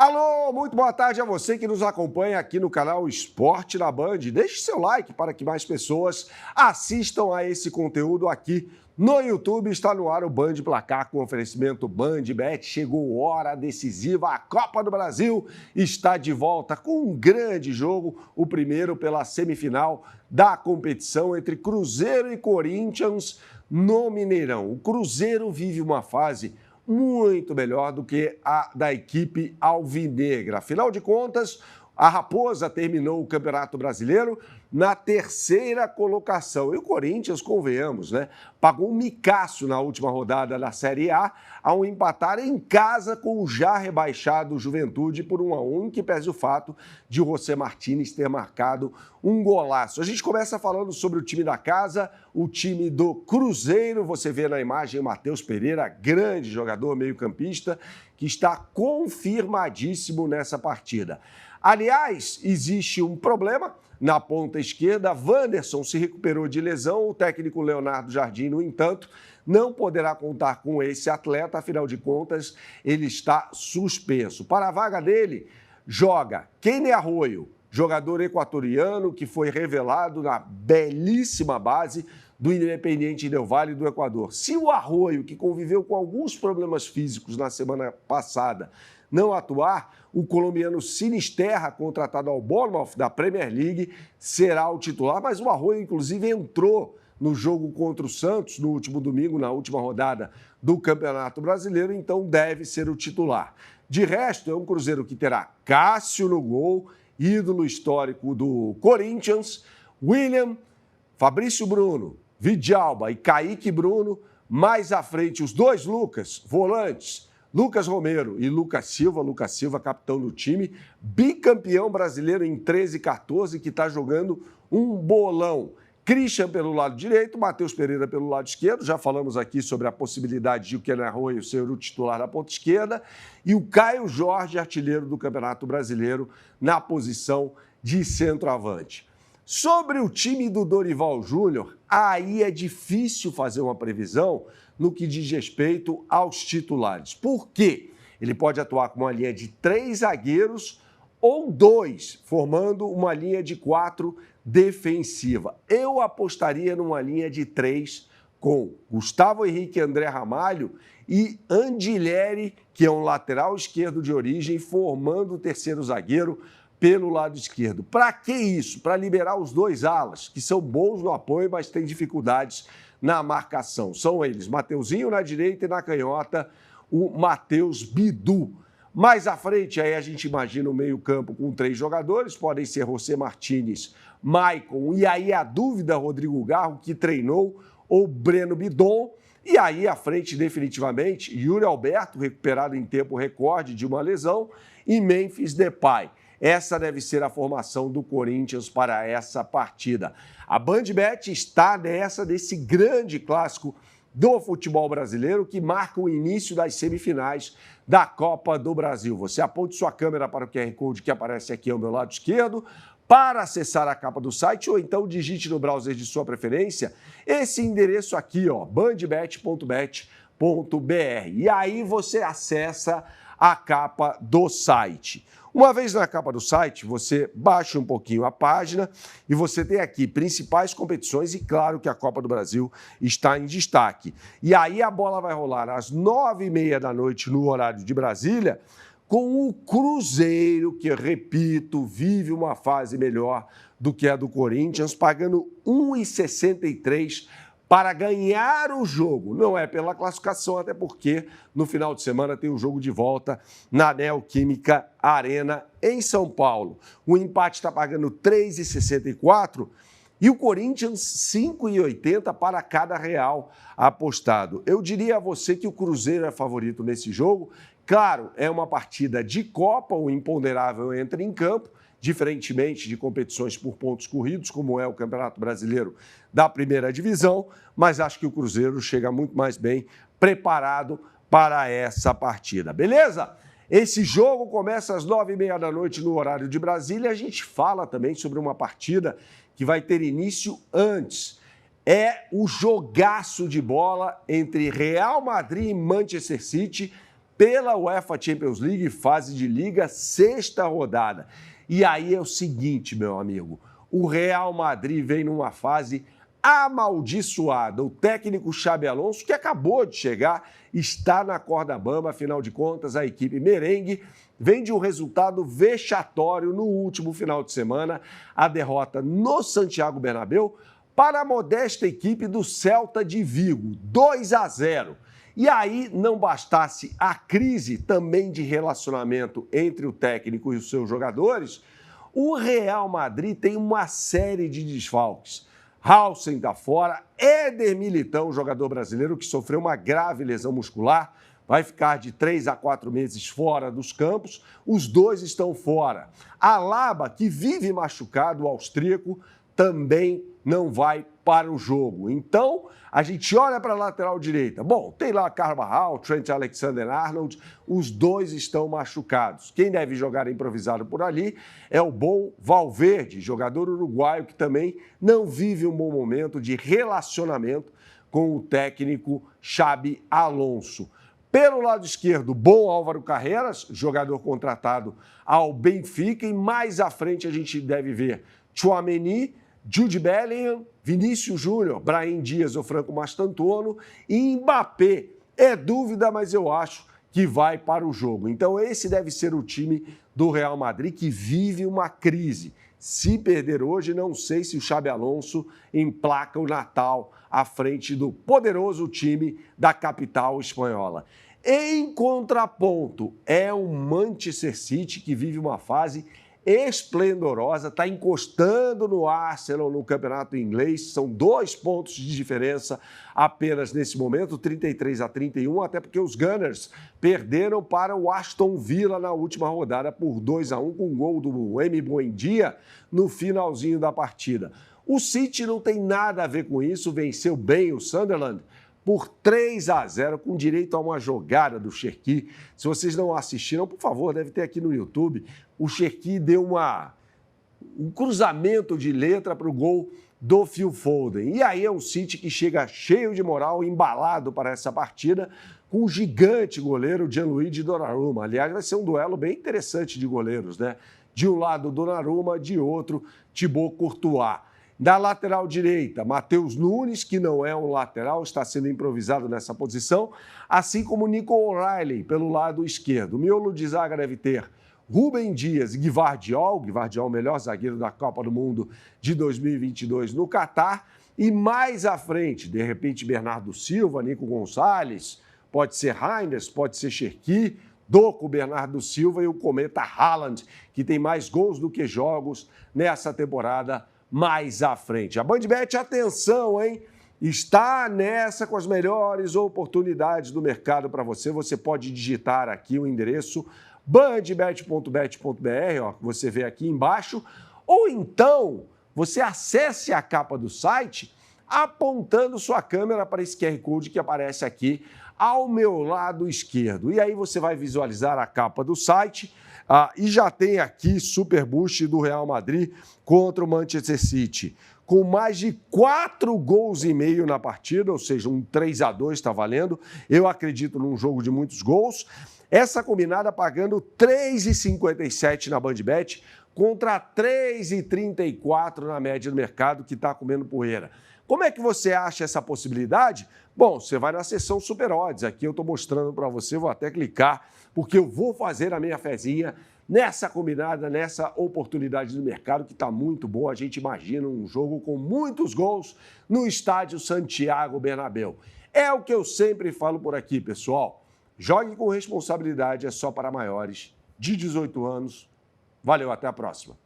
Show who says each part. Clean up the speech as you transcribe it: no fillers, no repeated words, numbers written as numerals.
Speaker 1: Alô, muito boa tarde a você que nos acompanha aqui no canal Esporte na Band. Deixe seu like para que mais pessoas assistam a esse conteúdo aqui no YouTube. Está no ar o Band Placar com oferecimento Band Bet. Chegou hora decisiva, a Copa do Brasil está de volta com um grande jogo, o primeiro pela semifinal da competição entre Cruzeiro e Corinthians no Mineirão. O Cruzeiro vive uma fase muito melhor do que a da equipe alvinegra. Afinal de contas, a Raposa terminou o Campeonato Brasileiro na terceira colocação. E o Corinthians, convenhamos, pagou um micaço na última rodada da Série A ao empatar em casa com o já rebaixado Juventude por 1-1, em que pese o fato de o José Martínez ter marcado um golaço. A gente começa falando sobre o time da casa, o time do Cruzeiro. Você vê na imagem o Matheus Pereira, grande jogador meio-campista, que está confirmadíssimo nessa partida. Aliás, existe um problema na ponta esquerda. Wanderson se recuperou de lesão. O técnico Leonardo Jardim, no entanto, não poderá contar com esse atleta. Afinal de contas, ele está suspenso. Para a vaga dele, joga Kenny Arroyo, jogador equatoriano que foi revelado na belíssima base do Independiente Del Valle do Equador. Se o Arroyo, que conviveu com alguns problemas físicos na semana passada, não atuar, o colombiano Sinisterra, contratado ao Bournemouth da Premier League, será o titular, mas o Arroyo, inclusive, entrou no jogo contra o Santos no último domingo, na última rodada do Campeonato Brasileiro, então deve ser o titular. De resto, é um Cruzeiro que terá Cássio no gol, ídolo histórico do Corinthians, William, Fabrício Bruno, Vidalba e Kaique Bruno, mais à frente os dois Lucas, volantes, Lucas Romero e Lucas Silva, capitão do time, bicampeão brasileiro em 13 e 14, que está jogando um bolão. Christian pelo lado direito, Matheus Pereira pelo lado esquerdo, já falamos aqui sobre a possibilidade de o Kenny Arroyo ser o titular da ponta esquerda, e o Caio Jorge, artilheiro do Campeonato Brasileiro, na posição de centroavante. Sobre o time do Dorival Júnior, aí é difícil fazer uma previsão no que diz respeito aos titulares. Por quê? Ele pode atuar com uma linha de 3 zagueiros ou 2, formando uma linha de 4 defensiva. Eu apostaria numa linha de 3 com Gustavo Henrique, André Ramalho e Andilleri, que é um lateral esquerdo de origem, formando o terceiro zagueiro pelo lado esquerdo. Para que isso? Para liberar os dois alas, que são bons no apoio, mas têm dificuldades na marcação. São eles, Mateuzinho na direita e na canhota, o Matheus Bidu. Mais à frente, aí a gente imagina o meio-campo com 3 jogadores, podem ser José Martínez, Maicon, e aí a dúvida, Rodrigo Garro, que treinou, ou Breno Bidon. E aí à frente, definitivamente, Yuri Alberto, recuperado em tempo recorde de uma lesão, e Memphis Depay. Essa deve ser a formação do Corinthians para essa partida. A Band Bet está desse grande clássico do futebol brasileiro que marca o início das semifinais da Copa do Brasil. Você aponte sua câmera para o QR Code que aparece aqui ao meu lado esquerdo para acessar a capa do site ou então digite no browser de sua preferência esse endereço aqui, bandbet.bet.br. E aí você acessa a capa do site. Uma vez na capa do site, você baixa um pouquinho a página e você tem aqui principais competições e claro que a Copa do Brasil está em destaque. E aí a bola vai rolar às 9h30 da noite no horário de Brasília com o Cruzeiro, que, repito, vive uma fase melhor do que a do Corinthians, pagando 1,63 para ganhar o jogo. Não é pela classificação, até porque no final de semana tem o jogo de volta na Neoquímica Arena, em São Paulo. O empate está pagando 3,64 e o Corinthians 5,80 para cada real apostado. Eu diria a você que o Cruzeiro é favorito nesse jogo. Claro, é uma partida de Copa, o imponderável entra em campo, diferentemente de competições por pontos corridos, como é o Campeonato Brasileiro da Primeira Divisão, mas acho que o Cruzeiro chega muito mais bem preparado para essa partida, beleza? Esse jogo começa às 9h30 da noite no horário de Brasília. A gente fala também sobre uma partida que vai ter início antes. É o jogaço de bola entre Real Madrid e Manchester City pela UEFA Champions League, fase de liga, sexta rodada. E aí é o seguinte, meu amigo, o Real Madrid vem numa fase amaldiçoada. O técnico Xabi Alonso, que acabou de chegar, está na corda bamba, afinal de contas, a equipe merengue vem de um resultado vexatório no último final de semana, a derrota no Santiago Bernabéu para a modesta equipe do Celta de Vigo, 2-0. E aí, não bastasse a crise também de relacionamento entre o técnico e os seus jogadores, o Real Madrid tem uma série de desfalques. Haaland está fora, Éder Militão, jogador brasileiro que sofreu uma grave lesão muscular, vai ficar de 3 a 4 meses fora dos campos, os dois estão fora. Alaba, que vive machucado, o austríaco, também não vai para o jogo. Então, a gente olha para a lateral direita. Bom, tem lá Carvajal, Trent Alexander-Arnold, os dois estão machucados. Quem deve jogar improvisado por ali é o bom Valverde, jogador uruguaio que também não vive um bom momento de relacionamento com o técnico Xabi Alonso. Pelo lado esquerdo, bom Álvaro Carreras, jogador contratado ao Benfica, e mais à frente a gente deve ver Tchouaméni, Jude Bellingham, Vinícius Júnior, Brahim Dias ou Franco Mastantuono e Mbappé. É dúvida, mas eu acho que vai para o jogo. Então esse deve ser o time do Real Madrid que vive uma crise. Se perder hoje, não sei se o Xabi Alonso emplaca o Natal à frente do poderoso time da capital espanhola. Em contraponto, é o Manchester City que vive uma fase esplendorosa, está encostando no Arsenal no campeonato inglês, são 2 pontos de diferença apenas nesse momento, 33 a 31, até porque os Gunners perderam para o Aston Villa na última rodada por 2-1 com um gol do Emi Buendia no finalzinho da partida. O City não tem nada a ver com isso, venceu bem o Sunderland por 3-0, com direito a uma jogada do Cherki. Se vocês não assistiram, por favor, deve ter aqui no YouTube. O Cherki deu um cruzamento de letra para o gol do Phil Foden. E aí é um City que chega cheio de moral, embalado para essa partida, com o gigante goleiro Gianluigi Donnarumma. Aliás, vai ser um duelo bem interessante de goleiros, né? De um lado, Donnarumma, de outro, Thibaut Courtois. Da lateral direita, Matheus Nunes, que não é um lateral, está sendo improvisado nessa posição, assim como Nico O'Reilly, pelo lado esquerdo. O miolo de zaga deve ter Rúben Dias e Gvardiol, melhor zagueiro da Copa do Mundo de 2022 no Catar, e mais à frente, de repente, Bernardo Silva, Nico Gonçalves, pode ser Reinders, pode ser Cherki, Doku, Bernardo Silva e o cometa Haaland, que tem mais gols do que jogos nessa temporada mais à frente. A BandBet, atenção, hein? Está nessa com as melhores oportunidades do mercado para você. Você pode digitar aqui o endereço bandbet.bet.br, ó, que você vê aqui embaixo, ou então você acesse a capa do site apontando sua câmera para esse QR Code que aparece aqui ao meu lado esquerdo. E aí você vai visualizar a capa do site. E já tem aqui Super Boost do Real Madrid contra o Manchester City, com mais de 4 gols e meio na partida, ou seja, um 3-2 está valendo. Eu acredito num jogo de muitos gols. Essa combinada pagando 3,57 na BandBet contra 3,34 na média do mercado, que está comendo poeira. Como é que você acha essa possibilidade? Bom, você vai na seção Super Odds. Aqui eu estou mostrando para você, vou até clicar, porque eu vou fazer a minha fezinha nessa combinada, nessa oportunidade do mercado que está muito boa. A gente imagina um jogo com muitos gols no estádio Santiago Bernabéu. É o que eu sempre falo por aqui, pessoal. Jogue com responsabilidade, é só para maiores de 18 anos. Valeu, até a próxima.